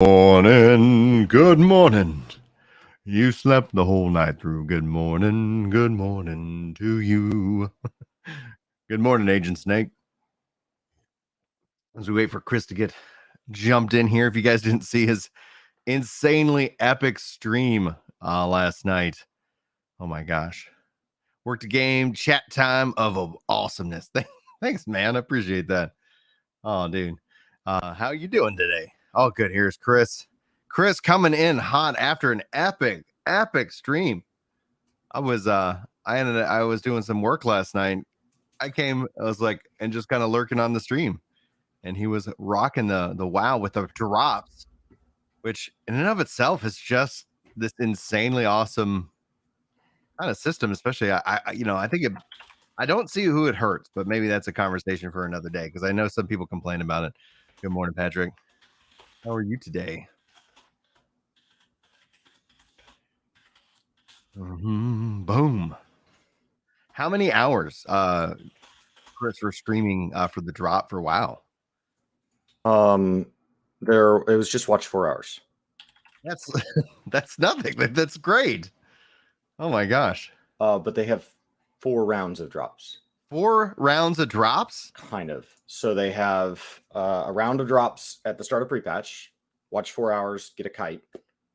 Morning, good morning. You slept the whole night through. Good morning to you. Good morning, Agent Snake. As we wait for Chris to get jumped in here, if you guys didn't see his insanely epic stream last night, oh my gosh. Worked a game, chat time of awesomeness. Thanks, man. I appreciate that. Oh, dude. How you doing today? Oh, good. Here's Chris. Chris coming in hot after an epic stream. I was doing some work last night. I was like, and just kind of lurking on the stream, and he was rocking the WoW with the drops, which in and of itself is just this insanely awesome kind of system. Especially, I think I don't see who it hurts, but maybe that's a conversation for another day because I know some people complain about it. Good morning, Patrick. How are you today? Boom. How many hours, Chris, were streaming for the drop for WoW? It was just watch 4 hours. That's that's nothing. That's great. Oh my gosh. But they have 4 rounds of drops. 4 rounds of drops? Kind of. So they have a round of drops at the start of pre-patch. Watch 4 hours, get a kite.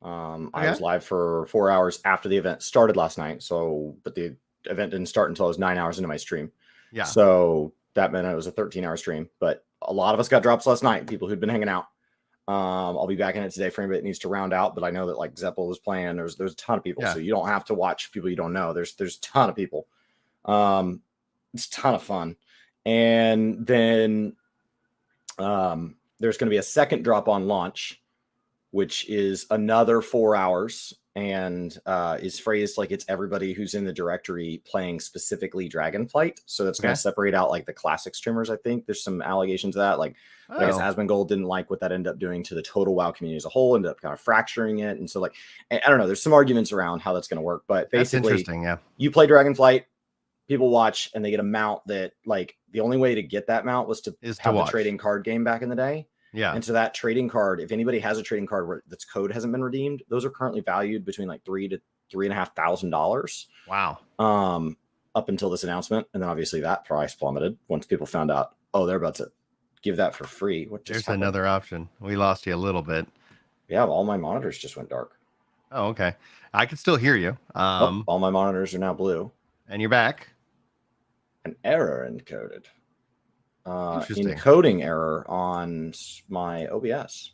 I was live for 4 hours after the event started last night. But the event didn't start until I was 9 hours into my stream. Yeah. So that meant it was a 13-hour stream. But a lot of us got drops last night. People who'd been hanging out. I'll be back in it today for anybody that needs to round out. But I know that like Zeppel was playing. There's a ton of people, so you don't have to watch people you don't know. There's a ton of people. It's a ton of fun. And then there's going to be a second drop on launch, which is another 4 hours and is phrased like it's everybody who's in the directory playing specifically Dragonflight. So that's going to separate out like the classic streamers. I think there's some allegations of that. Like, I guess Asmongold didn't like what that ended up doing to the total WoW community as a whole, ended up kind of fracturing it. And so like, I don't know, there's some arguments around how that's going to work, but basically that's interesting. Yeah. You play Dragonflight, people watch and they get a mount that like the only way to get that mount was to have the trading card game back in the day. Yeah. And so that trading card, if anybody has a trading card where its code hasn't been redeemed, those are currently valued between like $3,000 to $3,500. Wow. Up until this announcement. And then obviously that price plummeted once people found out, oh, they're about to give that for free. There's another option. We lost you a little bit. Yeah, all my monitors just went dark. Oh, okay. I can still hear you. All my monitors are now blue. And you're back. An error encoded. Encoding error on my OBS.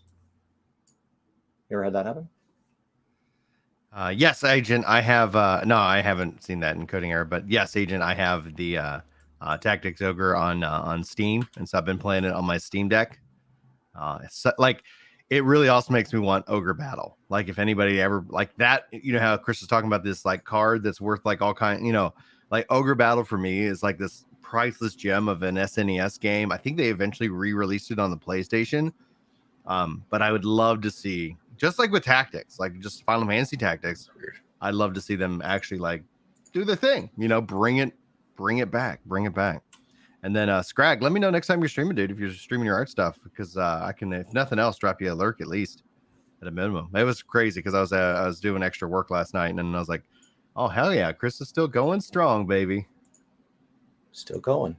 You ever had that happen? Yes, Agent. I have. No, I haven't seen that encoding error, but yes, Agent. I have the Tactics Ogre on Steam, and so I've been playing it on my Steam Deck. So, like, it really also makes me want Ogre Battle. Like, if anybody ever like that, you know how Chris was talking about this like card that's worth like all kind. You know, like Ogre Battle for me is like this priceless gem of an SNES game. I think they eventually re-released it on the PlayStation. But I would love to see, just like with Tactics, like just Final Fantasy Tactics, I'd love to see them actually like do the thing, you know, bring it back. And then Scrag, let me know next time you're streaming, dude, if you're streaming your art stuff, because I can, if nothing else, drop you a lurk at least at a minimum. It was crazy because I was doing extra work last night, and then I was like, oh hell yeah, Chris is still going strong, baby. Still going.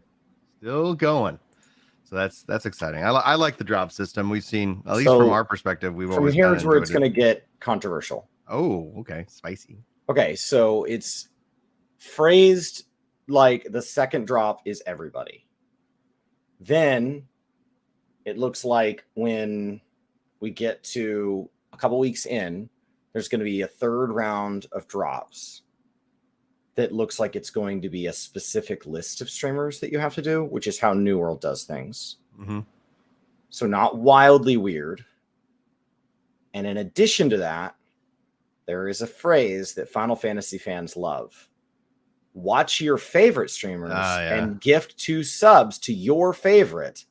So that's exciting. I like the drop system. We've seen, at least from our perspective, we've always here's where it's going to get controversial. Oh, okay, spicy. Okay, so it's phrased like the second drop is everybody. Then it looks like when we get to a couple weeks in, there's going to be a third round of drops that looks like it's going to be a specific list of streamers that you have to do, which is how New World does things. Mm-hmm. So not wildly weird. And in addition to that, there is a phrase that Final Fantasy fans love. Watch your favorite streamers and gift 2 subs to your favorite,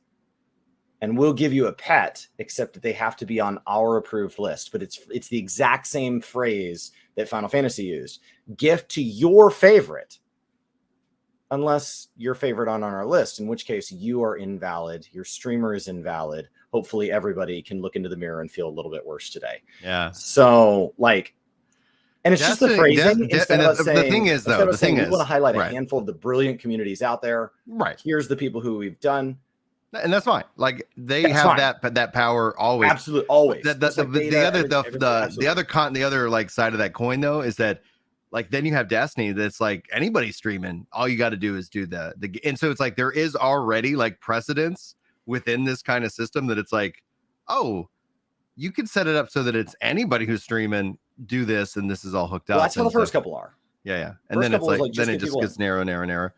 and we'll give you a pet, except that they have to be on our approved list. But it's the exact same phrase that Final Fantasy used. Gift to your favorite, unless you're favorite on our list, in which case you are invalid. Your streamer is invalid. Hopefully everybody can look into the mirror and feel a little bit worse today. Yeah. So like, and it's just the phrasing instead of us saying, the thing is though, we want to highlight a handful of the brilliant communities out there. Right. Here's the people who we've done. And that's fine. Like they have that power always. Absolutely. Always. The other like side of that coin though, is that like, then you have Destiny. That's like anybody streaming. All you got to do is do the, and so it's like, there is already like precedence within this kind of system that it's like, oh, you can set it up so that it's anybody who's streaming do this. And this is all hooked up. That's how the first couple are. Yeah. And then it's like then it just gets narrow. But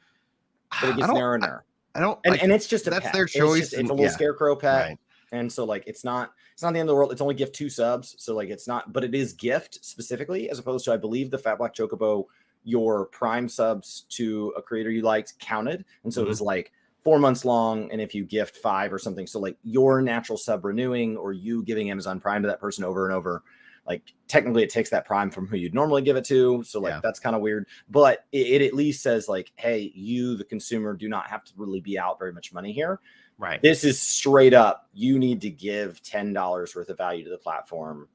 it gets narrow and narrow. I don't, and it's just that's pet. their choice. It's a little scarecrow pet, right. And so like it's not the end of the world. It's only gift 2 subs, so like it's not, but it is gift specifically, as opposed to, I believe, the Fat Black Chocobo, your Prime subs to a creator you liked counted, and so it was like 4 months long, and if you gift 5 or something, so like your natural sub renewing or you giving Amazon Prime to that person over and over. Like technically it takes that Prime from who you'd normally give it to. So like that's kind of weird, but it at least says like, hey, you, the consumer, do not have to really be out very much money here. Right. This is straight up. You need to give $10 worth of value to the platform.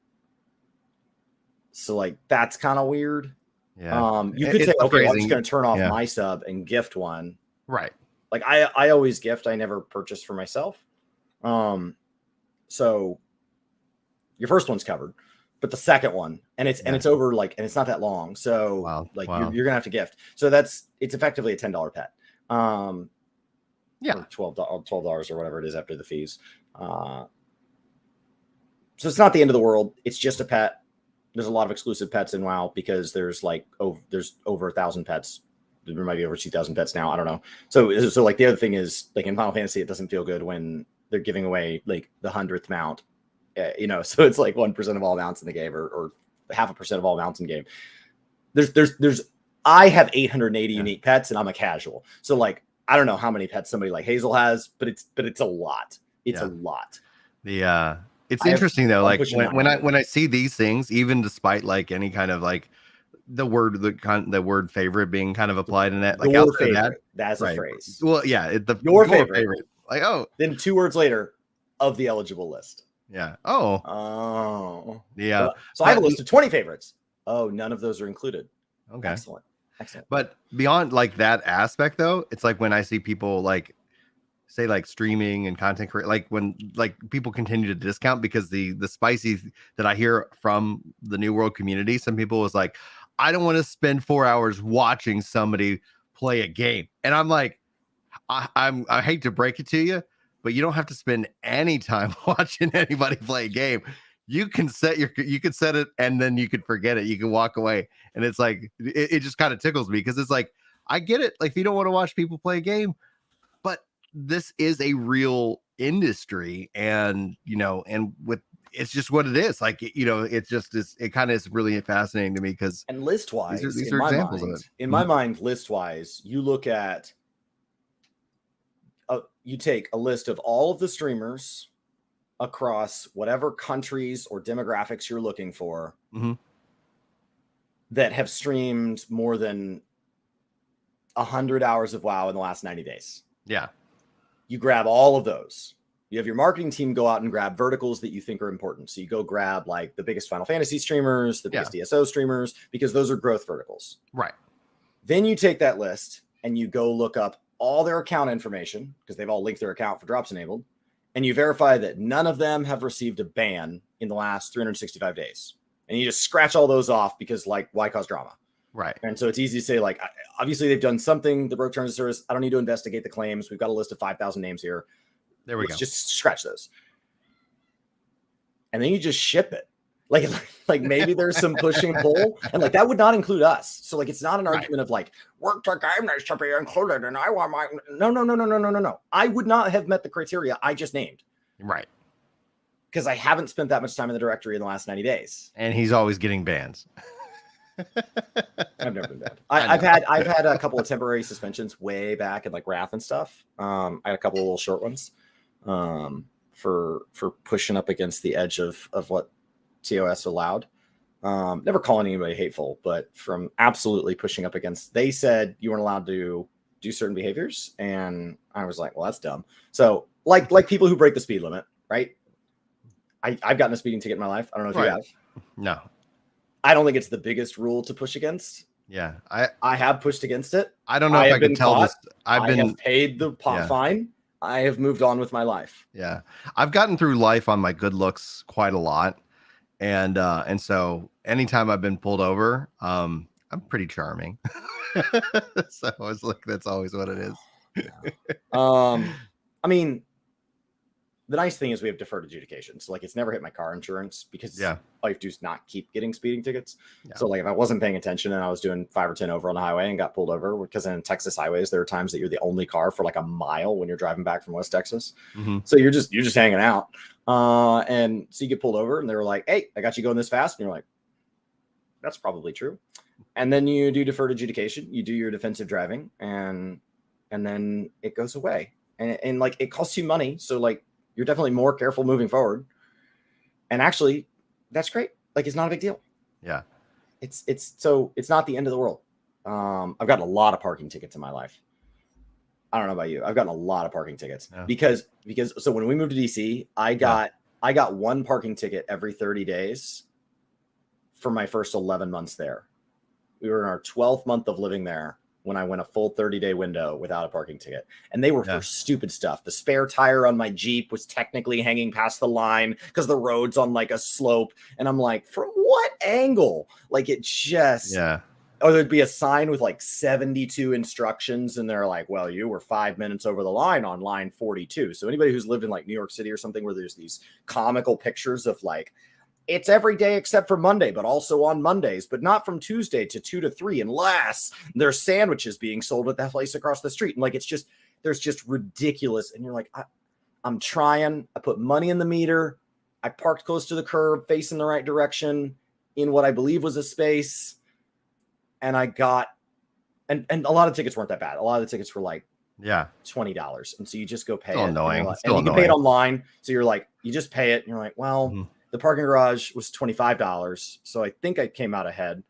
So like, that's kind of weird. Yeah. You could say, okay, I'm just going to turn off my sub and gift one. Right. Like I always gift. I never purchase for myself. So your first one's covered. But the second one, and it's over like, and it's not that long. So you're gonna have to gift. So it's effectively a $10 pet. Or $12 or whatever it is after the fees. So it's not the end of the world. It's just a pet. There's a lot of exclusive pets in WoW because there's over 1,000 pets. There might be over 2,000 pets now. I don't know. So like the other thing is like in Final Fantasy, it doesn't feel good when they're giving away like the 100th mount. So it's like 1% of all mounts in the game, or 0.5% of all mounts in game. I have 880 unique pets, and I'm a casual. So like, I don't know how many pets somebody like Hazel has, but it's a lot. It's a lot. It's interesting though. Like when I see these things, even despite like any kind of like the word favorite being kind of applied in that, like your favorite, that's a phrase. Well, yeah, your favorite. Like, oh, then 2 words later, of the eligible list. Yeah. Yeah. So I have a list of 20 favorites. Oh, none of those are included. Okay. Excellent. But beyond like that aspect though, it's like when I see people like say like streaming and content create, like when like people continue to discount because the spicy that I hear from the New World community, some people was like, I don't want to spend 4 hours watching somebody play a game. And I'm like, I hate to break it to you, but you don't have to spend any time watching anybody play a game. You can set it and then you can forget it. You can walk away. And it's like, it just kind of tickles me because it's like, I get it. Like, you don't want to watch people play a game, but this is a real industry, and, it's just what it is. Like, it kind of is really fascinating to me because, and list wise, these are examples of it. In my mind, list wise, you look at, you take a list of all of the streamers across whatever countries or demographics you're looking for that have streamed more than 100 hours of WoW in the last 90 days. Yeah. You grab all of those. You have your marketing team go out and grab verticals that you think are important. So you go grab like the biggest Final Fantasy streamers, the biggest DSO streamers, because those are growth verticals. Right. Then you take that list and you go look up all their account information because they've all linked their account for drops enabled. And you verify that none of them have received a ban in the last 365 days. And you just scratch all those off because like, why cause drama? Right. And so it's easy to say like, obviously they've done something that broke terms of service. I don't need to investigate the claims. We've got a list of 5,000 names here. There we go. Just scratch those. And then you just ship it. Like maybe there's some push and pull, and like that would not include us. So like it's not an argument of like work to game needs to be included, and I want my no. I would not have met the criteria I just named. Right. Because I haven't spent that much time in the directory in the last 90 days. And he's always getting bans. I've never been banned. I've had a couple of temporary suspensions way back in like Wrath and stuff. I had a couple of little short ones for pushing up against the edge of what TOS allowed. Never calling anybody hateful, but from absolutely pushing up against, they said you weren't allowed to do certain behaviors. And I was like, well, that's dumb. So like people who break the speed limit, right? I've gotten a speeding ticket in my life. I don't know if you have. No. I don't think it's the biggest rule to push against. Yeah. I have pushed against it. I don't know if I could tell this. I have paid the fine. I have moved on with my life. Yeah. I've gotten through life on my good looks quite a lot. And so anytime I've been pulled over, I'm pretty charming. So I was like, that's always what it is. I mean, the nice thing is we have deferred adjudication. So like it's never hit my car insurance because all you have to do is not keep getting speeding tickets. Yeah. So like if I wasn't paying attention and I was doing 5 or 10 over on the highway and got pulled over, because in Texas highways, there are times that you're the only car for like a mile when you're driving back from West Texas. Mm-hmm. So you're just hanging out. And so you get pulled over and they were like, hey, I got you going this fast. And you're like, that's probably true. And then you do deferred adjudication, you do your defensive driving, and then it goes away. And like it costs you money. So like you're definitely more careful moving forward. And actually, that's great. Like it's not a big deal. Yeah. It's not the end of the world. I've gotten a lot of parking tickets in my life. I don't know about you. I've gotten a lot of parking tickets because so when we moved to DC, I got one parking ticket every 30 days for my first 11 months there. We were in our 12th month of living there when I went a full 30-day window without a parking ticket. And they were for stupid stuff. The spare tire on my Jeep was technically hanging past the line because the road's on like a slope. And I'm like, from what angle? Like it just... Or there'd be a sign with like 72 instructions. And they're like, well, you were 5 minutes over the line on line 42. So anybody who's lived in like New York City or something where there's these comical pictures of like, it's every day except for Monday, but also on Mondays, but not from Tuesday to 2 to 3 unless there's sandwiches being sold at that place across the street. And like, there's just ridiculous. And you're like, I'm trying. I put money in the meter. I parked close to the curb, facing the right direction in what I believe was a space. And I got, and a lot of tickets weren't that bad. A lot of the tickets were like, $20. And so you just go pay it. Annoying. And you can pay it online. So you're like, you just pay it. And you're like, well, the parking garage was $25. So I think I came out ahead.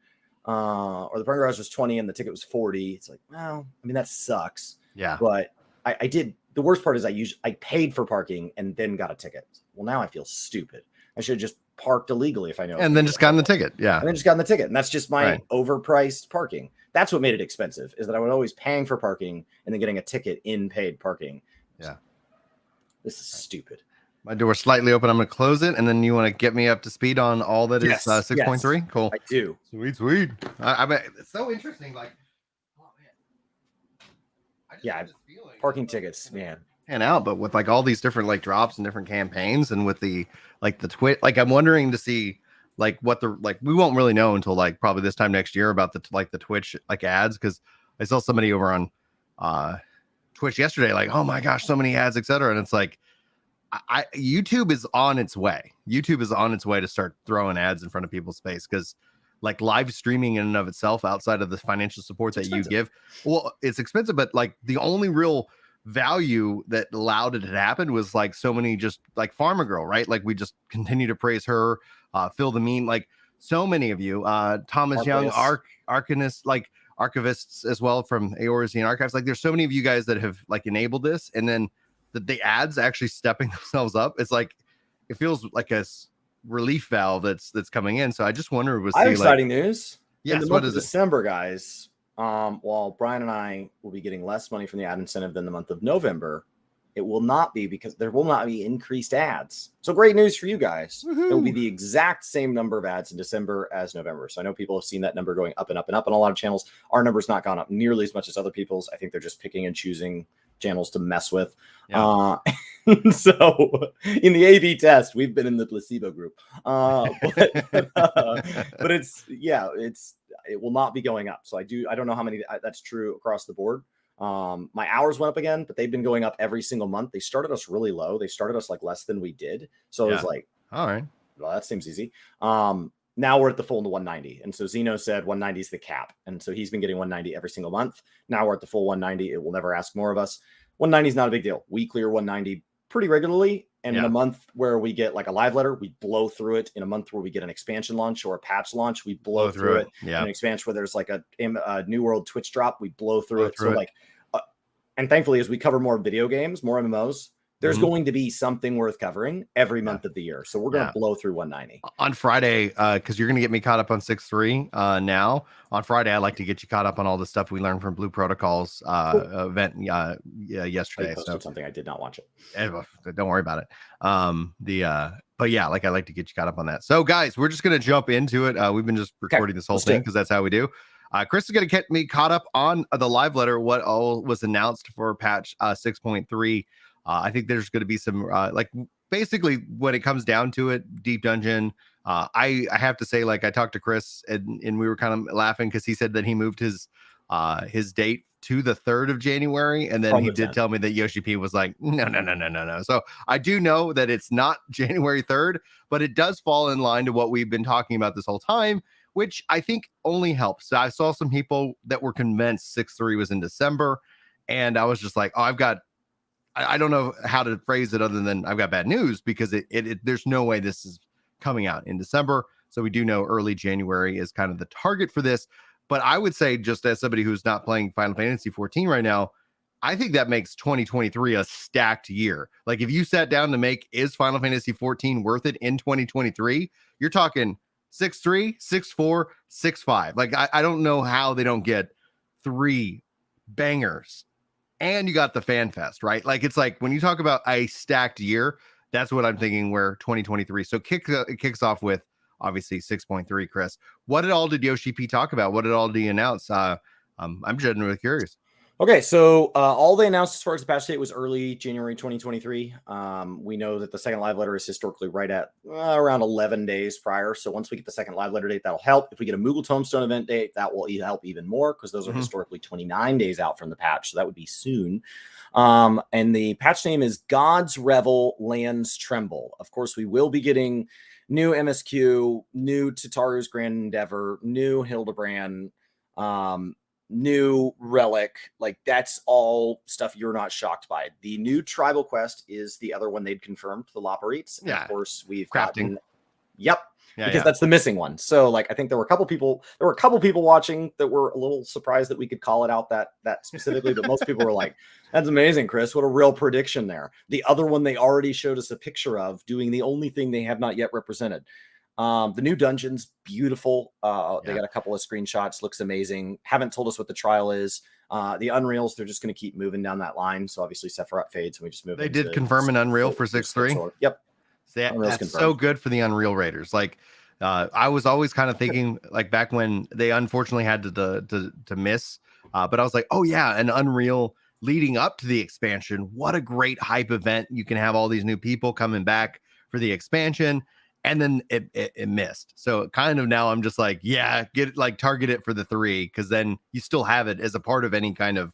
Or the parking garage was 20 and the ticket was 40. It's like, well, I mean, that sucks. Yeah. But I did. The worst part is I paid for parking and then got a ticket. Well, now I feel stupid. I should have just parked illegally if I know. And then just gotten the ticket. Yeah. And then just gotten the ticket. And that's just my overpriced parking. That's what made it expensive, is that I was always paying for parking and then getting a ticket in paid parking. Yeah. This is stupid. My door's slightly open. I'm going to close it. And then you want to get me up to speed on all that is 6.3? Yes, cool. I do. Sweet. I mean, it's so interesting. Like, oh, man. Parking tickets, man. And out, but with like all these different like drops and different campaigns and with the twit, like I'm wondering to see like what the, like, we won't really know until like probably this time next year about the Twitch like ads. Cause I saw somebody over on Twitch yesterday, like, oh my gosh, so many ads, etc. And it's like, YouTube is on its way. YouTube is on its way to start throwing ads in front of people's face. Cause like live streaming in and of itself, outside of the financial support that you give, well, it's expensive, but like the only real value that allowed it to happen was like so many, just like Pharma Girl, right? Like we just continue to praise her, Phil the Meme, like so many of you, Thomas Young, archivists, like archivists as well from Aorzean Archives. Like there's so many of you guys that have like enabled this, and then the ads actually stepping themselves up. It's like it feels like a relief valve that's coming in. So I just wonder, I have exciting news. Yes, what is December, guys? While Brian and I will be getting less money from the ad incentive than the month of November, it will not be, because there will not be increased ads. So great news for you guys. It will be the exact same number of ads in December as November. So I know people have seen that number going up and up and up on a lot of channels. Our number's not gone up nearly as much as other people's. I think they're just picking and choosing channels to mess with. So in the A/B test, we've been in the placebo group. But it will not be going up. So I don't know how many that's true across the board. My hours went up again, but they've been going up every single month. They started us really low. They started us like less than we did. So it was like, all right, well, that seems easy. Now we're at the full 190. And so Zeno said 190 is the cap. And so he's been getting 190 every single month. Now we're at the full 190. It will never ask more of us. 190 is not a big deal. We clear 190 pretty regularly. And in a month where we get like a live letter, we blow through it. In a month where we get an expansion launch or a patch launch, we blow through it. In an expansion where there's like a New World Twitch drop, we blow through it. So like And thankfully, as we cover more video games, more MMOs, there's going to be something worth covering every month of the year. So we're going to blow through 190 on Friday, because you're going to get me caught up on 6.3 now. On Friday, I'd like to get you caught up on all the stuff we learned from Blue Protocol's event yesterday. I posted something. I did not watch it. Don't worry about it. But yeah, like I like to get you caught up on that. So guys, we're just going to jump into it. We've been just recording this whole thing because that's how we do. Chris is going to get me caught up on the live letter, what all was announced for patch 6.3. I think there's going to be some basically when it comes down to it, Deep Dungeon. I have to say, like I talked to Chris and we were kind of laughing because he said that he moved his date to the 3rd of January. And then he did tell me that Yoshi P was like, no. So I do know that it's not January 3rd, but it does fall in line to what we've been talking about this whole time, which I think only helps. So I saw some people that were convinced 6.3 was in December. And I was just like, oh, I don't know how to phrase it other than I've got bad news because there's no way this is coming out in December. So we do know early January is kind of the target for this. But I would say, just as somebody who's not playing Final Fantasy 14 right now, I think that makes 2023 a stacked year. Like if you sat down to make, is Final Fantasy 14 worth it in 2023? You're talking 6.3, 6.4, 6.5. Like I don't know how they don't get 3 bangers. And you got the Fan Fest, right? Like it's like when you talk about a stacked year, that's what I'm thinking where 2023. So it kicks off with obviously 6.3, Chris. What did Yoshi P talk about? What did he announce? I'm genuinely curious. Okay, so all they announced as far as the patch date was early January 2023. We know that the second live letter is historically right at around 11 days prior. So once we get the second live letter date, that'll help. If we get a Moogle Tombstone event date, that will help even more because those are historically 29 days out from the patch. So that would be soon. And the patch name is God's Revel, Lands Tremble. Of course, we will be getting new MSQ, new Tataru's Grand Endeavor, new Hildebrand, new Relic. Like that's all stuff you're not shocked by. The new Tribal Quest is the other one they'd confirmed, the Loperites. Yeah. Of course, we've crafting. Because that's the missing one. So like I think there were a couple people watching that were a little surprised that we could call it out that specifically, but most people were like, that's amazing, Chris. What a real prediction there. The other one they already showed us a picture of doing the only thing they have not yet represented. The new dungeon's beautiful. They got a couple of screenshots, looks amazing. Haven't told us what the trial is. The Unreals, they're just going to keep moving down that line. So obviously Sephiroth fades and we just move. They did confirm an Unreal for 6.3. Yep. That's so good for the Unreal Raiders. Like I was always kind of thinking like back when they unfortunately had to miss, but I was like, oh yeah, an Unreal leading up to the expansion. What a great hype event. You can have all these new people coming back for the expansion. And then it missed. So kind of now I'm just like, yeah, target it for the 3 because then you still have it as a part of any kind of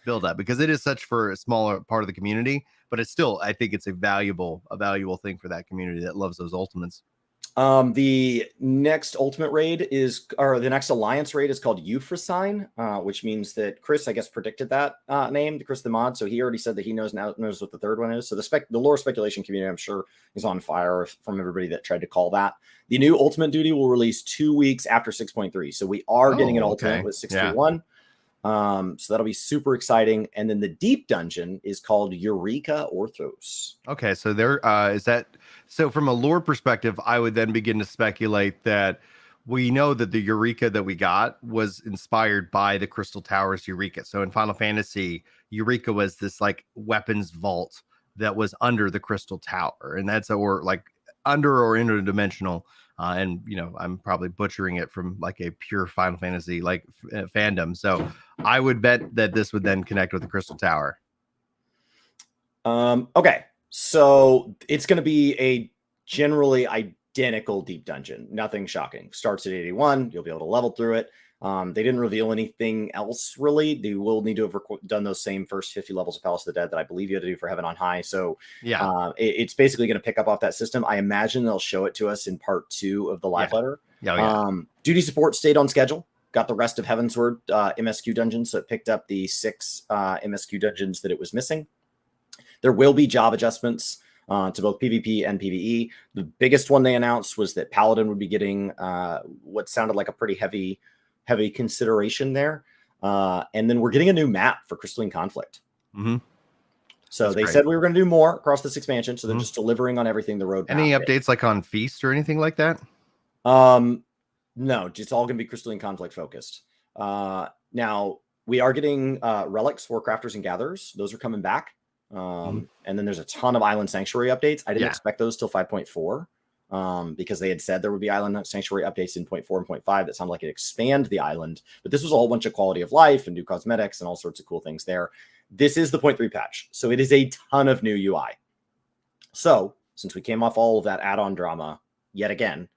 build up because it is such for a smaller part of the community, but it's still, I think it's a valuable thing for that community that loves those ultimates. The next ultimate raid the next alliance raid is called Euphrosyne, which means that Chris, I guess, predicted that name, Chris the mod. So he already said that he knows what the third one is. So the lore speculation community, I'm sure, is on fire from everybody that tried to call that. The new ultimate duty will release 2 weeks after 6.3. So we are getting an ultimate with 6.1. So that'll be super exciting. And then the deep dungeon is called Eureka Orthos. Okay, so there is that. So from a lore perspective, I would then begin to speculate that we know that the Eureka that we got was inspired by the Crystal Tower's Eureka. So in Final Fantasy, Eureka was this like weapons vault that was under the Crystal Tower, and that's under or interdimensional. And I'm probably butchering it from like a pure Final Fantasy fandom. So I would bet that this would then connect with the Crystal Tower. Okay, so it's going to be a generally identical deep dungeon. Nothing shocking. Starts at 81. You'll be able to level through it. They didn't reveal anything else really. They will need to have done those same first 50 levels of Palace of the Dead that I believe you had to do for Heaven on High. So yeah, it's basically going to pick up off that system. I imagine they'll show it to us in part 2 of the live letter. Duty support stayed on schedule. Got the rest of Heavensward MSQ dungeons. So it picked up the 6 MSQ dungeons that it was missing. There will be job adjustments to both PvP and PvE. The biggest one they announced was that Paladin would be getting what sounded like a pretty heavy consideration there. And then we're getting a new map for Crystalline Conflict. Mm-hmm. So That's they great. said we were going to do more across this expansion. So they're Mhm. just delivering on everything the roadmap. Any updates like on Feast or anything like that? No, it's all going to be crystalline conflict focused. Now we are getting relics for crafters and gatherers. Those are coming back. And then there's a ton of island sanctuary updates. I didn't expect those till 5.4 because they had said there would be island sanctuary updates in 0.4 and 0.5 that sounded like it expand the island, but this was a whole bunch of quality of life and new cosmetics and all sorts of cool things there. This is the 0.3 patch, so it is a ton of new UI. So since we came off all of that add-on drama yet again,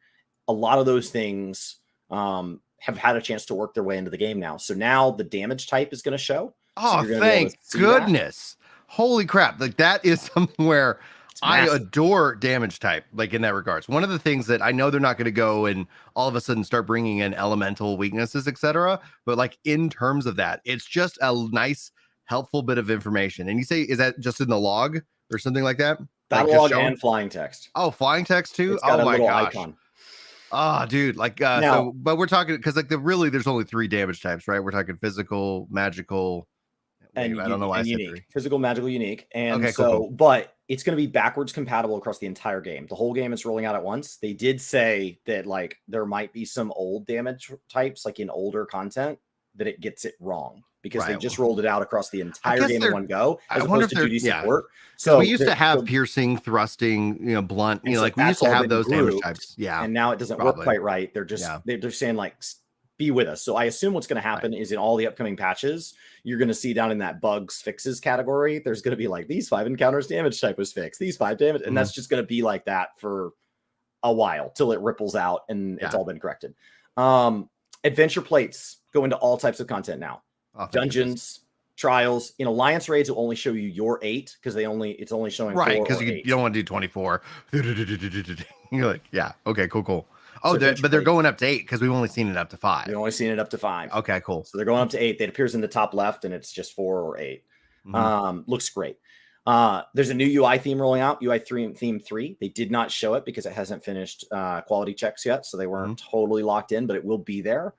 a lot of those things have had a chance to work their way into the game now. So now the damage type is going to show. Oh, so thank goodness. Holy crap. Like that is something where I adore damage type, like in that regards. One of the things that I know they're not going to go and all of a sudden start bringing in elemental weaknesses, etc. But like in terms of that, it's just a nice, helpful bit of information. And you say, is that just in the log or something like that? Battle log and flying text. Oh, flying text too? It's got oh a my little gosh. icon. Oh, dude, like now, so, but we're talking because like there's only 3 damage types, right? We're talking physical, magical, and I don't know why I said unique. 3. Physical, magical, unique. And okay, so, cool. But it's going to be backwards compatible across the entire game. The whole game is rolling out at once. They did say that like there might be some old damage types, like in older content, that it gets it wrong because they just rolled it out across the entire game in one go, as opposed to 2D support. So we used to have piercing, thrusting, blunt, like we used to have those damage types. Yeah. And now it doesn't work quite right. They're just they're saying like be with us. So I assume what's going to happen is in all the upcoming patches, you're going to see down in that bugs fixes category, there's going to be like these 5 encounters damage type was fixed, these 5 damage, and that's just going to be like that for a while till it ripples out and it's all been corrected. Adventure plates go into all types of content now. Dungeons, trials. In alliance raids will only show you your 8 because it's only showing 4 because you don't want to do 24. You're like, yeah, okay, cool. Oh, but they're going up to 8 because we've only seen it up to 5. We've only seen it up to 5. Okay, cool. So they're going up to 8. That appears in the top left, and it's just 4 or 8. Looks great. There's a new UI theme rolling out, UI theme 3. They did not show it because it hasn't finished quality checks yet, so they weren't totally locked in, but it will be there.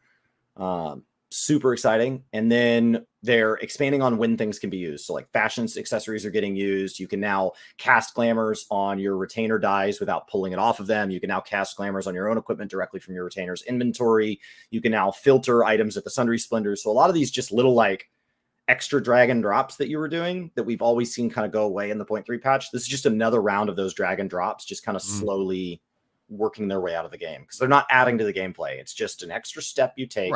Super exciting. And then they're expanding on when things can be used. So like fashion accessories are getting used. You can now cast glamours on your retainer dies without pulling it off of them. You can now cast glamours on your own equipment directly from your retainer's inventory. You can now filter items at the Sundry Splendors. So a lot of these just little like extra drag and drops that you were doing that we've always seen kind of go away in the 0.3 patch. This is just another round of those drag and drops, just kind of slowly working their way out of the game because they're not adding to the gameplay. It's just an extra step you take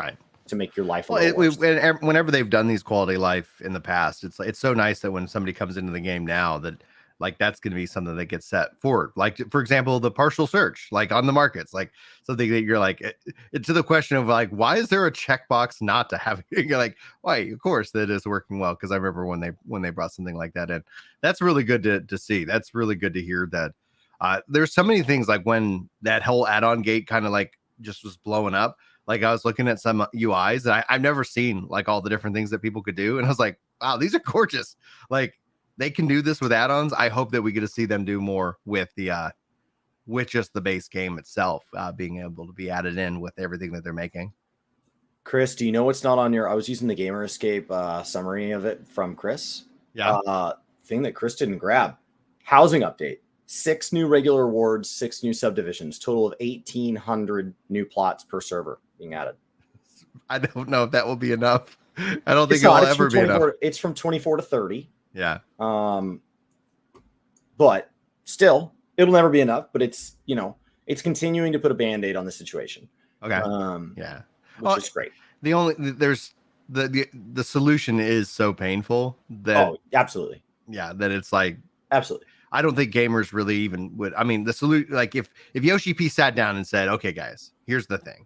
to make your life whenever they've done these quality life in the past, it's so nice that when somebody comes into the game now that like that's going to be something that gets set forward, like for example the partial search like on the markets, like something that you're like to the question of like why is there a checkbox not to have it? You're like, why, of course that is working well, because I remember when they brought something like that in. That's really good to see. That's really good to hear that there's so many things like when that whole add-on gate kind of like just was blowing up. Like I was looking at some UIs that I've never seen, like all the different things that people could do. And I was like, wow, these are gorgeous. Like they can do this with add-ons. I hope that we get to see them do more with just the base game itself, being able to be added in with everything that they're making. Chris, do you know what's not on your, I was using the Gamer Escape summary of it from Chris. Yeah. Thing that Chris didn't grab. Housing update. 6 new regular wards, 6 new subdivisions, total of 1,800 new plots per server being added. I don't know if that will be enough. I don't think it will ever be enough. It's from 24 to 30. Yeah. But still, it'll never be enough. But it's it's continuing to put a band-aid on the situation. Okay. Which is great. The solution is so painful that absolutely. Yeah, that it's like absolutely. I don't think gamers really even would. I mean, the solution, like if Yoshi P sat down and said, okay, guys, here's the thing.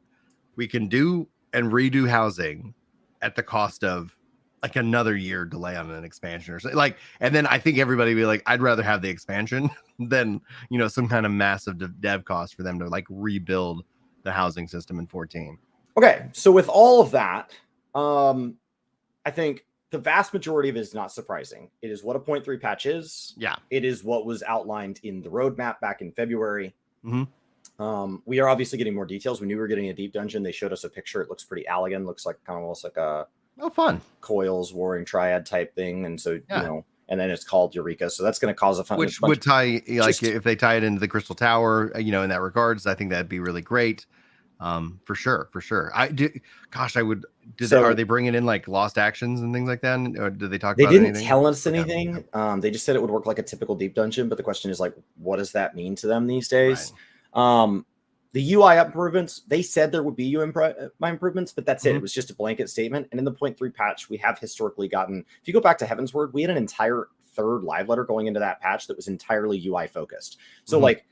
We can do and redo housing at the cost of like another year delay on an expansion or something. Like, and then I think everybody would be like, I'd rather have the expansion than, some kind of massive dev cost for them to like rebuild the housing system in 14. Okay. So with all of that, I think the vast majority of it is not surprising. It is what a 0.3 patch is. Yeah. It is what was outlined in the roadmap back in February. Mm-hmm. We are obviously getting more details. We knew we were getting a deep dungeon. They showed us a picture. It looks pretty elegant. Looks like kind of almost like a Oh, fun. coils, warring triad type thing. And so, Yeah. and then it's called Eureka. So that's going to cause a fun, Which would tie, like, just, if they tie it into the Crystal Tower, in that regards, I think that'd be really great. For sure, for sure. I do. Gosh, I would. Are so they bringing in like lost actions and things like that? Or did they talk they about didn't anything? tell us Okay. anything. They just said it would work like a typical deep dungeon. But the question is like, what does that mean to them these days? Right. The UI improvements, they said there would be UI improvements, but that's it. It was just a blanket statement. And in the 0.3 patch, we have historically gotten, if you go back to Heaven's Word, we had an entire third live letter going into that patch that was entirely UI focused. So like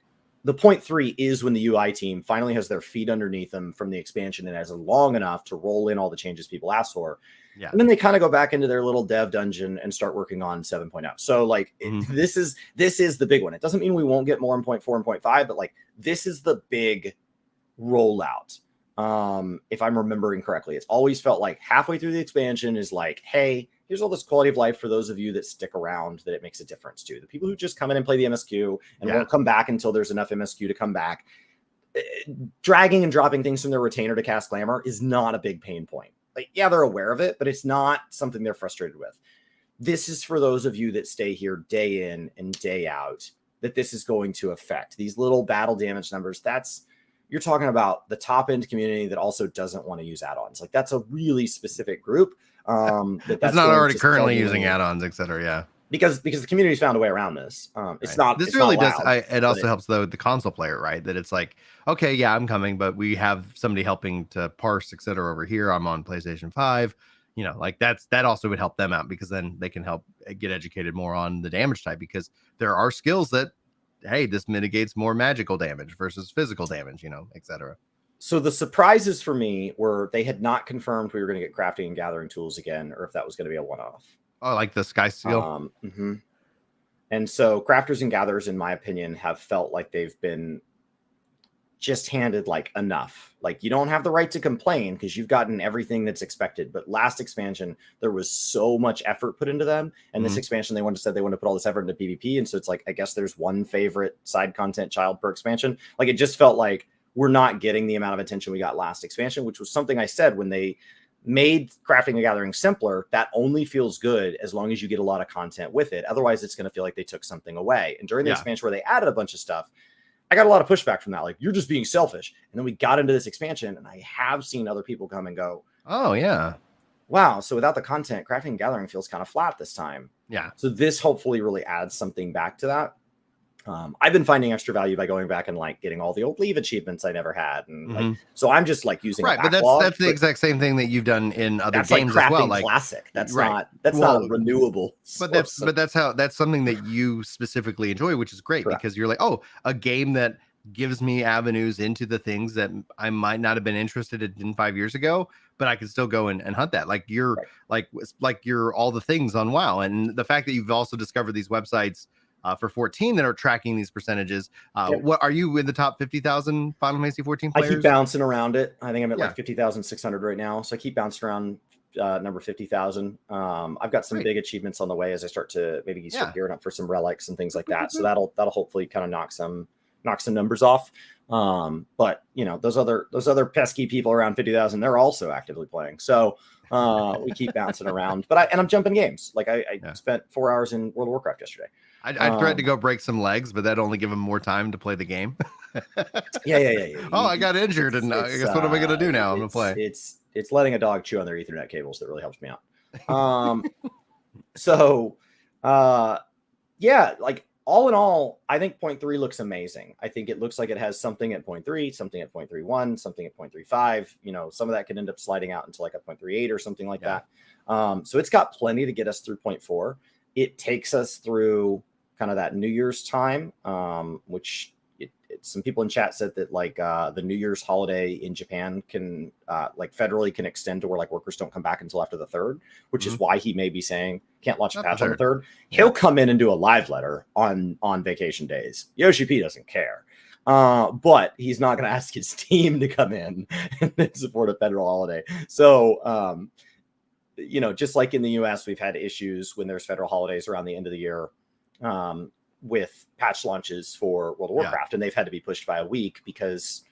the 0.3 is when the UI team finally has their feet underneath them from the expansion and has long enough to roll in all the changes people asked for. Yeah. And then they kind of go back into their little dev dungeon and start working on 7.0. So like this is the big one. It doesn't mean we won't get more in 0.4 and 0.5, but like this is the big rollout. If I'm remembering correctly, it's always felt like halfway through the expansion is like, hey, here's all this quality of life for those of you that stick around, that it makes a difference to. The people who just come in and play the MSQ and won't come back until there's enough MSQ to come back. Dragging and dropping things from their retainer to cast glamour is not a big pain point. Like, yeah, they're aware of it, but it's not something they're frustrated with. This is for those of you that stay here day in and day out, that this is going to affect. These little battle damage numbers, you're talking about the top end community that also doesn't want to use add-ons. Like that's a really specific group. That's not already currently using add-ons, etc. Yeah. Because the community's found a way around this. It's not. This it's really not does. It also helps though the console player, right? That it's like, okay, yeah, I'm coming, but we have somebody helping to parse, etc. over here. I'm on PlayStation 5. Like that also would help them out because then they can help get educated more on the damage type because there are skills that, hey, this mitigates more magical damage versus physical damage, etc. So the surprises for me were they had not confirmed we were going to get crafting and gathering tools again, or if that was going to be a one-off. Oh, like the Sky Seal. And so crafters and gatherers, in my opinion, have felt like they've been just handed like enough. Like you don't have the right to complain because you've gotten everything that's expected. But last expansion, there was so much effort put into them. And this expansion, they wanted to put all this effort into PvP. And so it's like, I guess there's one favorite side content child per expansion. Like it just felt like we're not getting the amount of attention we got last expansion, which was something I said when they made crafting and gathering simpler. That only feels good as long as you get a lot of content with it. Otherwise, it's going to feel like they took something away. And during the expansion where they added a bunch of stuff, I got a lot of pushback from that. Like, you're just being selfish. And then we got into this expansion, and I have seen other people come and go, oh, yeah. Wow. So without the content, crafting and gathering feels kind of flat this time. Yeah. So this hopefully really adds something back to that. I've been finding extra value by going back and like getting all the old leave achievements I never had, and like so I'm just like using but that's the exact same thing that you've done in other games as well. Like classic, that's not a renewable. But that's something that you specifically enjoy, which is great because you're like, oh, a game that gives me avenues into the things that I might not have been interested in 5 years ago, but I can still go and hunt that. Like you're like you're all the things on WoW, and the fact that you've also discovered these websites. For 14 that are tracking these percentages. What are you in the top 50,000 Final Fantasy 14 players? I keep bouncing around it. I think I'm at like 50,600 right now. So I keep bouncing around number 50,000. I've got some big achievements on the way as I start to maybe start gearing up for some relics and things like that. So that'll hopefully kind of knock some numbers off. But those other pesky people around 50,000, they're also actively playing. So we keep bouncing around. But I'm jumping games. Like I spent 4 hours in World of Warcraft yesterday. I tried to go break some legs, but that only give him more time to play the game. Yeah. Oh, I got injured, and I guess what am I going to do now? I'm going to play. It's letting a dog chew on their Ethernet cables that really helps me out. So, like all in all, I think 0.3 looks amazing. I think it looks like it has something at 0.3, something at 0.31, something at 0.35. Some of that could end up sliding out into like a 0.38 or something like that. So it's got plenty to get us through 0.4. It takes us through kind of that New Year's time, which some people in chat said that like the New Year's holiday in Japan can like federally can extend to where like workers don't come back until after the 3rd, which is why he may be saying can't launch a patch on the 3rd. He'll come in and do a live letter on vacation days. Yoshi P doesn't care. But he's not going to ask his team to come in and support a federal holiday. So, just like in the US, we've had issues when there's federal holidays around the end of the year with patch launches for World of Warcraft, and they've had to be pushed by a week because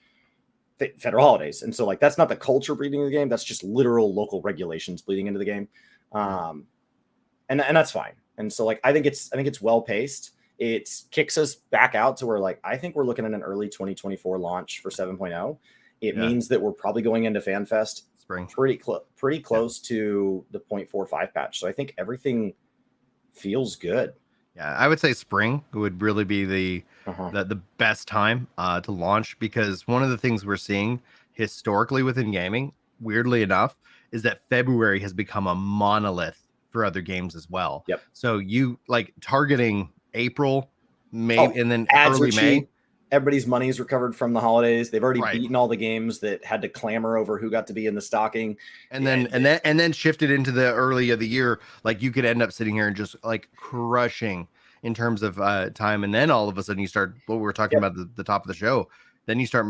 federal holidays. And so like, that's not the culture bleeding into the game. That's just literal local regulations bleeding into the game. And that's fine. And so like, I think it's well paced. It kicks us back out to where like, I think we're looking at an early 2024 launch for 7.0. It means that we're probably going into FanFest spring pretty close to the 0.45 patch. So I think everything feels good. Yeah, I would say spring would really be the best time to launch, because one of the things we're seeing historically within gaming, weirdly enough, is that February has become a monolith for other games as well. Yep. So you like targeting April, May, and then ads early are May. cheap. Everybody's money's recovered from the holidays. They've already beaten all the games that had to clamor over who got to be in the stocking. And then shifted into the early of the year. Like you could end up sitting here and just like crushing in terms of time. And then all of a sudden you start what we were talking about at the top of the show. Then you start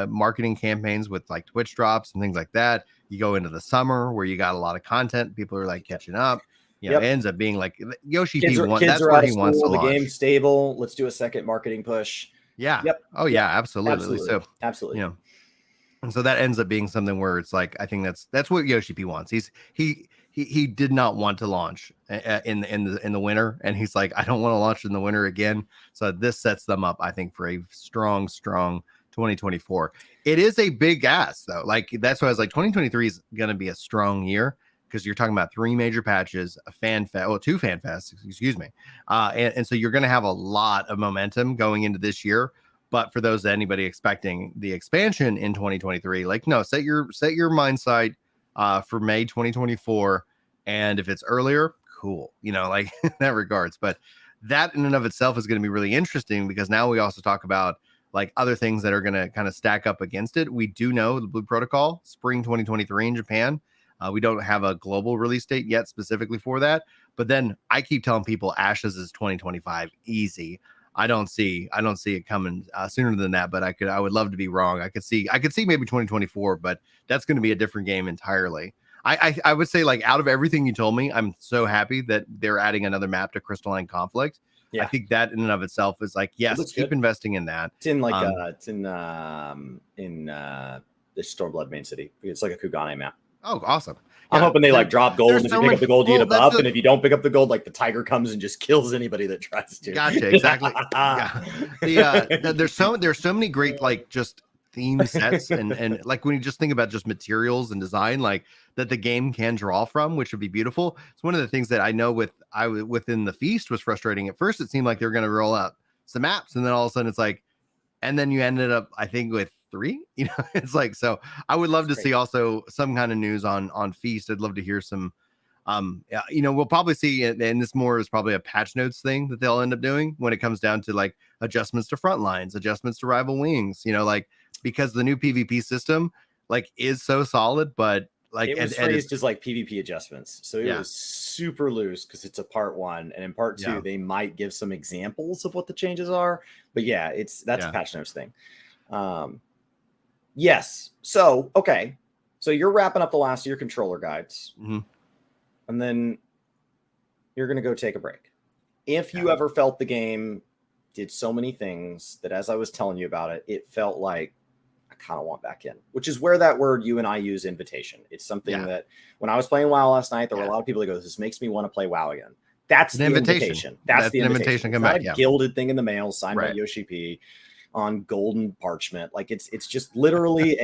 marketing campaigns with like Twitch drops and things like that. You go into the summer where you got a lot of content. People are like catching up. You know, it ends up being like Yoshi P one. That's where he wants to launch. The game's stable. Let's do a second marketing push. Yeah. Yep. Oh yeah, absolutely. So absolutely. You know, and so that ends up being something where it's like, I think that's what Yoshi P wants. He did not want to launch in the winter, and he's like, I don't want to launch in the winter again. So this sets them up, I think, for a strong 2024. It is a big ask though. Like that's why I was like, 2023 is going to be a strong year, because you're talking about 3 major patches, a 2 fan fests, excuse me. And so you're going to have a lot of momentum going into this year. But for those anybody expecting the expansion in 2023, like, no, set your mind sight for May 2024. And if it's earlier, cool, you know, like in that regards. But that in and of itself is going to be really interesting, because now we also talk about like other things that are going to kind of stack up against it. We do know the Blue Protocol, spring 2023 in Japan. We don't have a global release date yet specifically for that. But then I keep telling people Ashes is 2025 easy. I don't see it coming sooner than that, but I would love to be wrong. I could see maybe 2024, but that's going to be a different game entirely. I would say, like, out of everything you told me, I'm so happy that they're adding another map to Crystalline Conflict. Yeah. I think that in and of itself is like, yes, keep investing in that. It's in like it's in the Stormblood main city. It's like a Kugane map. Oh, awesome. I'm hoping they like drop gold, and if you pick up the gold, you get a buff. And if you don't pick up the gold, like the tiger comes and just kills anybody that tries to. Gotcha. Exactly. There's so many great like just theme sets and like when you just think about just materials and design like that the game can draw from, which would be beautiful. It's one of the things that I know within the feast was frustrating. At first, it seemed like they were going to roll out some maps, and then all of a sudden it's like, and then you ended up, I think, with 3, you know. It's like, so I would love to see also some kind of news on Feast. I'd love to hear some you know, we'll probably see, and this more is probably a patch notes thing that they'll end up doing when it comes down to like adjustments to front lines, adjustments to rival wings, you know, like, because the new PvP system like is so solid, but like it was phrased as like PvP adjustments, so it was super loose because it's a part 1, and in part 2 they might give some examples of what the changes are, but that's a patch notes thing. Yes. So, okay. So you're wrapping up the last of your controller guides, and then you're going to go take a break. If you ever felt the game did so many things that as I was telling you about it, it felt like I kind of want back in, which is where that word you and I use, invitation. It's something that when I was playing WoW last night, there were a lot of people that go, this makes me want to play WoW again. That's the invitation. That's the invitation. Come back. Not a gilded thing in the mail signed by Yoshi P on golden parchment. Like it's just literally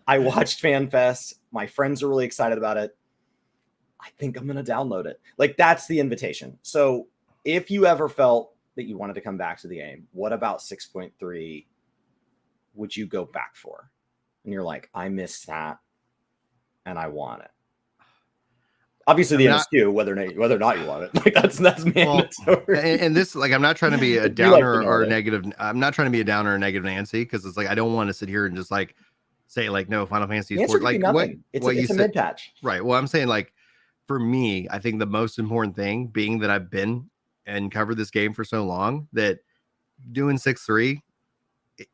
I watched FanFest. My friends are really excited about it. I think I'm going to download it. Like that's the invitation. So if you ever felt that you wanted to come back to the game, what about 6.3 would you go back for? And you're like, I missed that and I want it. Obviously, the MSQ, whether or not you want it, like that's mandatory. Well, and this, like, I'm not trying to be a downer or a negative. I'm not trying to be a downer or a negative Nancy, because it's like I don't want to sit here and just like say like no Final Fantasy is like it's a mid patch, right? Well, I'm saying like for me, I think the most important thing being that I've been and covered this game for so long that doing 6.3,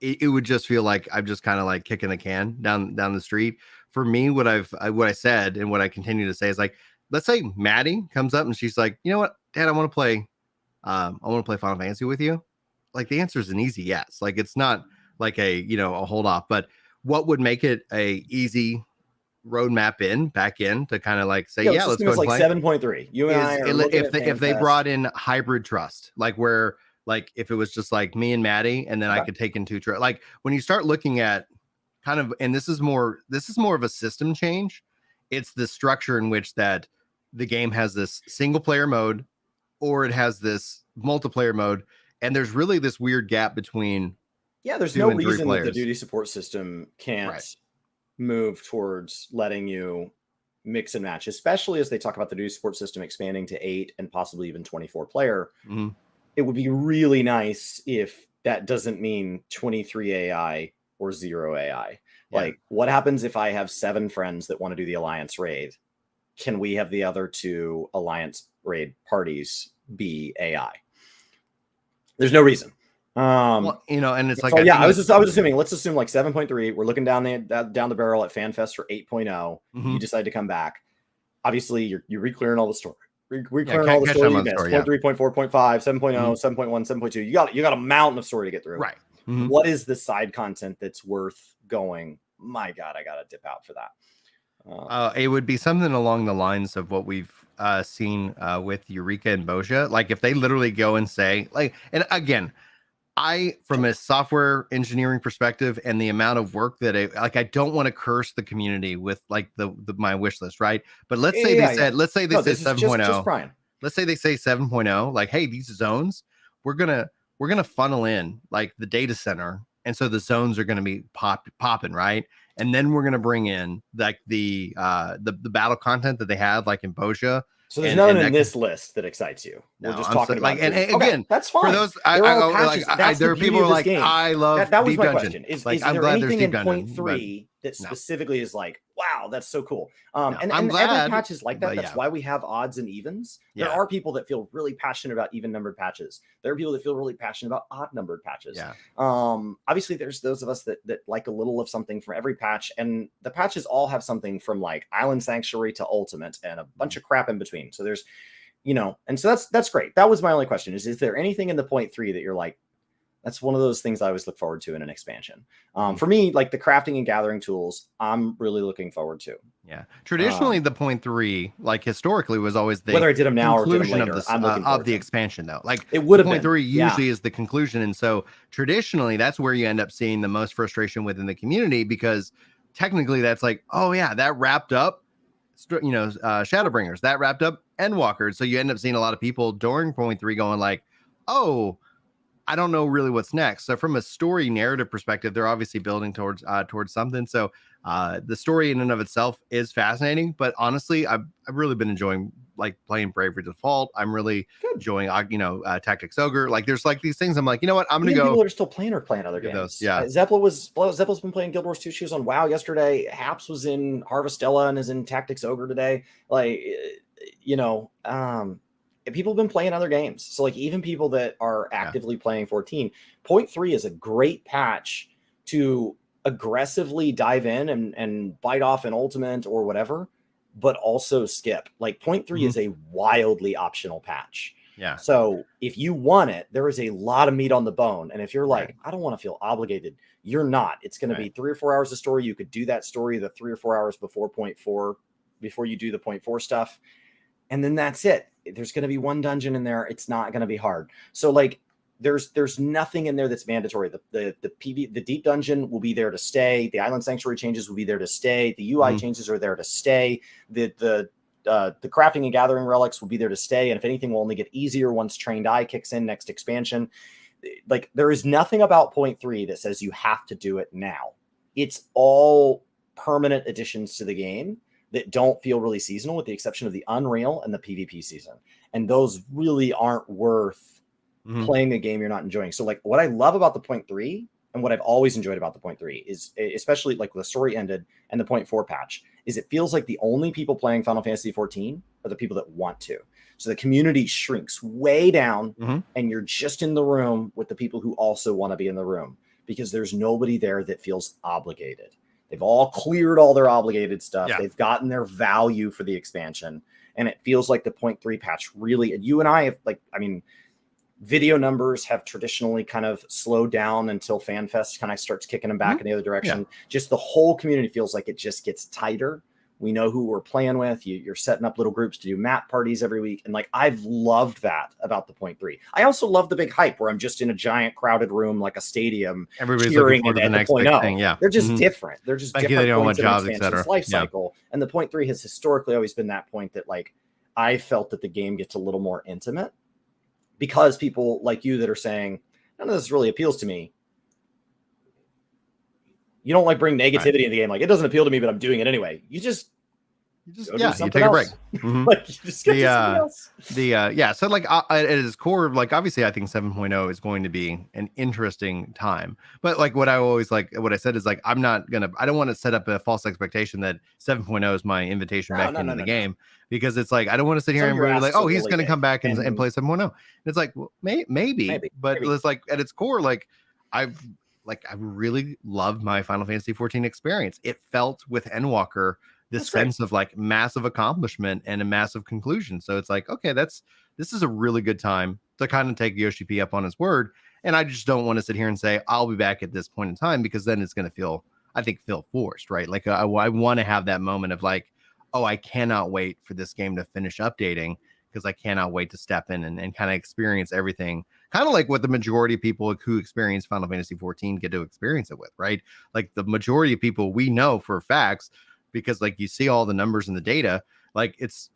it would just feel like I'm just kind of like kicking the can down the street. For me, what I said and what I continue to say is like, let's say Maddie comes up and she's like, you know what, Dad, I want to play Final Fantasy with you. Like the answer is an easy yes. Like it's not like a hold off, but what would make it a easy roadmap back in to kind of like say, yeah, let's go and like play 7.3. You and I are looking at if they brought in hybrid trust, like where like if it was just like me and Maddie, and then I could take in two like when you start looking at kind of, and this is more of a system change. It's the structure in which that the game has this single player mode or it has this multiplayer mode, and there's really this weird gap between there's no reason that the duty support system can't move towards letting you mix and match, especially as they talk about the duty support system expanding to 8 and possibly even 24 player. It would be really nice if that doesn't mean 23 AI or 0 AI. Like, what happens if I have 7 friends that want to do the Alliance raid? Can we have the other 2 Alliance raid parties be AI? There's no reason. Well, and it's like, I was assuming, let's assume like 7.3, we're looking down the barrel at FanFest for 8.0. You decide to come back. Obviously, you're re-clearing all the story. Re-clearing all the story you missed. 0.3, 0.4, 0.5, 7.0, 7.1, 7.2. You got a mountain of story to get through. Right. What is the side content that's worth going, my God, I got to dip out for that? It would be something along the lines of what we've seen with Eureka and Bosia. Like if they literally go and say, like, and again, from a software engineering perspective and the amount of work that I don't want to curse the community with like my wish list, right? But let's say they say 7.0. Let's say they say 7.0, like, hey, these zones, we're gonna funnel in like the data center, and so the zones are gonna be popping, right? And then we're gonna bring in like the battle content that they have, like in Bosia. So there's nothing in this list that excites you. We're just talking about like, and again, that's fine. For those, there are people who are like, I love that was Deep my Dungeon. question. Is I'm there glad anything in point 3 that specifically is like, wow, that's so cool? And I'm glad every patch patch is like that. That's why we have odds and evens. There are people that feel really passionate about even numbered patches. There are people that feel really passionate about odd numbered patches. Obviously, there's those of us that like a little of something from every patch, and the patches all have something from like Island Sanctuary to Ultimate and a bunch of crap in between. So there's, and so that's great. That was my only question: is there anything in the 0.3 that you're like, that's one of those things I always look forward to in an expansion? For me, like the crafting and gathering tools, I'm really looking forward to. Yeah, traditionally the 0.3, like historically, was always the whether I did them now or did them conclusion later, of the expansion, though. Like it would have been 0.3 usually is the conclusion, and so traditionally that's where you end up seeing the most frustration within the community, because technically that's like, oh yeah, that wrapped up, Shadowbringers, that wrapped up Endwalkers. So you end up seeing a lot of people during 0.3 going like, oh, I don't know really what's next. So from a story narrative perspective, they're obviously building towards something. So the story in and of itself is fascinating, but honestly, I've really been enjoying like playing Bravery Default. I'm really enjoying Tactics Ogre. Like there's like these things. I'm like, you know what? I'm gonna go. People that are still playing other games. Those, yeah. Zeppel's been playing Guild Wars 2. She was on WoW yesterday. Haps was in Harvestella and is in Tactics Ogre today. Like, people have been playing other games. So like even people that are actively playing 14, 0.3 is a great patch to aggressively dive in and bite off an ultimate or whatever, but also skip. Like 0.3 is a wildly optional patch. Yeah. So if you want it, there is a lot of meat on the bone. And if you're like, I don't want to feel obligated, you're not. It's going to be 3 or 4 hours of story. You could do that story the 3 or 4 hours before 0.4, before you do the 0.4 stuff. And then that's it. There's going to be one dungeon in there. It's not going to be hard. So like there's nothing in there that's mandatory. The deep dungeon will be there to stay. The Island Sanctuary changes will be there to stay. The UI changes are there to stay. The crafting and gathering relics will be there to stay. And if anything, will only get easier once Trained Eye kicks in next expansion. Like there is nothing about 0.3 that says you have to do it now. It's all permanent additions to the game that don't feel really seasonal, with the exception of the Unreal and the PvP season. And those really aren't worth playing a game you're not enjoying. So like what I love about the 0.3 and what I've always enjoyed about the 0.3 is, especially like the story ended and the 0.4 patch, is it feels like the only people playing Final Fantasy 14 are the people that want to. So the community shrinks way down and you're just in the room with the people who also want to be in the room, because there's nobody there that feels obligated. They've all cleared all their obligated stuff. Yeah. They've gotten their value for the expansion. And it feels like the 0.3 patch really, and you and I have Video numbers have traditionally kind of slowed down until FanFest kind of starts kicking them back in the other direction. Just the whole community feels like it just gets tighter. We know who we're playing with. You're setting up little groups to do map parties every week. And like, I've loved that about the 0.3. I also love the big hype where I'm just in a giant crowded room, like a stadium, everybody's cheering looking for the next big thing. Yeah. They're just different. They're just different. They don't want points in jobs, expansion's life cycle. And the 0.3 has historically always been that point that like, I felt that the game gets a little more intimate because people like you that are saying, none of this really appeals to me. You don't like bring negativity in the game. Like, it doesn't appeal to me, but I'm doing it anyway. You take a break. Like, you just get so like at its core, like obviously I think 7.0 is going to be an interesting time, but like what I said is like I don't want to set up a false expectation that 7.0 is my invitation back into the game, because it's like I don't want to sit here and be like, oh, he's going to come back and play 7.0. And it's like, well, maybe, but it's like at its core, like I really loved my Final Fantasy 14 experience. It felt with Endwalker this sense of like massive accomplishment and a massive conclusion. So it's like, okay, this is a really good time to kind of take Yoshi P up on his word. And I just don't want to sit here and say, I'll be back at this point in time, because then it's going to feel forced, right? Like I want to have that moment of like, oh, I cannot wait for this game to finish updating, because I cannot wait to step in and kind of experience everything. Kind of like what the majority of people who experience Final Fantasy 14 get to experience it with, right? Like the majority of people we know for facts, because like you see all the numbers and the data, like it's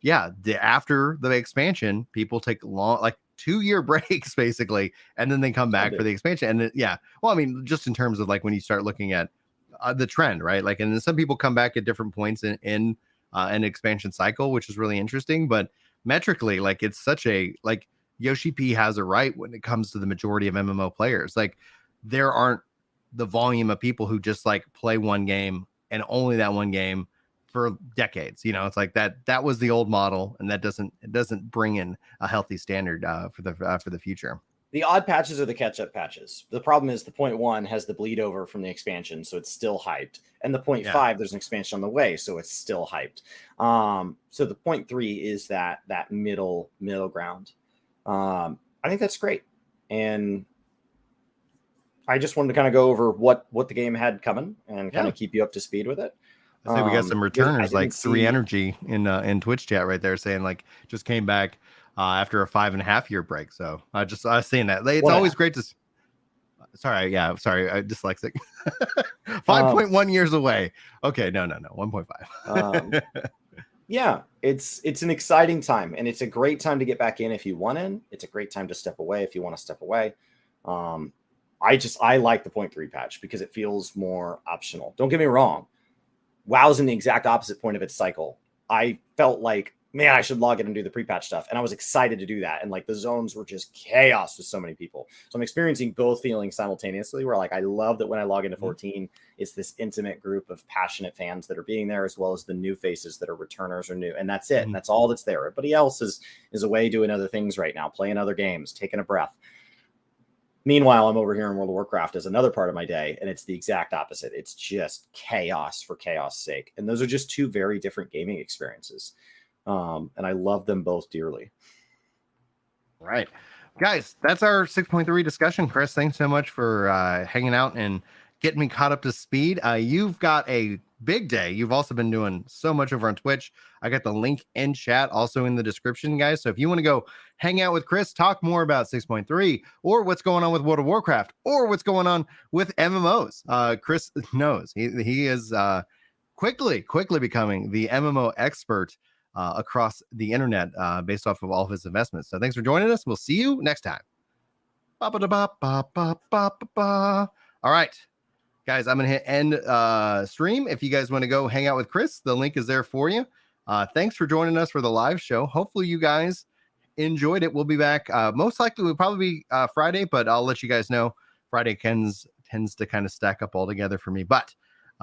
after the expansion, people take long, like 2-year breaks basically, and then they come back for the expansion. And well, I mean, just in terms of like when you start looking at the trend, right? Like, and then some people come back at different points in an expansion cycle, which is really interesting. But metrically, like it's such a like Yoshi P has a right when it comes to the majority of MMO players. Like there aren't the volume of people who just like play one game and only that one game for decades. It's like that was the old model, and it doesn't bring in a healthy standard for the future. The odd patches are the catch-up patches. The problem is the 0.1 has the bleed over from the expansion, so it's still hyped. And the 0.5, there's an expansion on the way, so it's still hyped. So the 0.3 is that middle ground. I think that's great. And I just wanted to kind of go over what the game had coming and kind of keep you up to speed with it. I say we got some returners like 3 Energy in Twitch chat right there saying like just came back after a 5.5-year break. So I was seeing that. It's always great to. Sorry, dyslexic. 5.1 years away. Okay, no, 1.5. Yeah, it's an exciting time, and it's a great time to get back in if you want in. It's a great time to step away if you want to step away. I like the 0.3 patch because it feels more optional. Don't get me wrong. WoW's in the exact opposite point of its cycle. I felt like, man, I should log in and do the pre-patch stuff. And I was excited to do that. And like the zones were just chaos with so many people. So I'm experiencing both feelings simultaneously, where like, I love that when I log into 14, it's this intimate group of passionate fans that are being there, as well as the new faces that are returners or new. And that's it. And that's all that's there. Everybody else is away doing other things right now, playing other games, taking a breath. Meanwhile, I'm over here in World of Warcraft as another part of my day, and it's the exact opposite. It's just chaos for chaos' sake. And those are just two very different gaming experiences. And I love them both dearly. Right. Guys, that's our 6.3 discussion. Chris, thanks so much for hanging out and getting me caught up to speed. You've got a big day. You've also been doing so much over on Twitch. I got the link in chat, also in the description, guys. So if you want to go hang out with Chris, talk more about 6.3 or what's going on with World of Warcraft or what's going on with MMOs, Chris knows. He is quickly becoming the MMO expert across the internet based off of all of his investments. So thanks for joining us. We'll see you next time. All right. Guys, I'm going to hit end stream. If you guys want to go hang out with Chris, the link is there for you. Thanks for joining us for the live show. Hopefully you guys enjoyed it. We'll be back. Most likely we'll probably be Friday, but I'll let you guys know. Friday tends to kind of stack up all together for me. But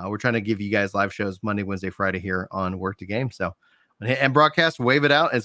we're trying to give you guys live shows Monday, Wednesday, Friday here on Work to Game. So, and broadcast, wave it out.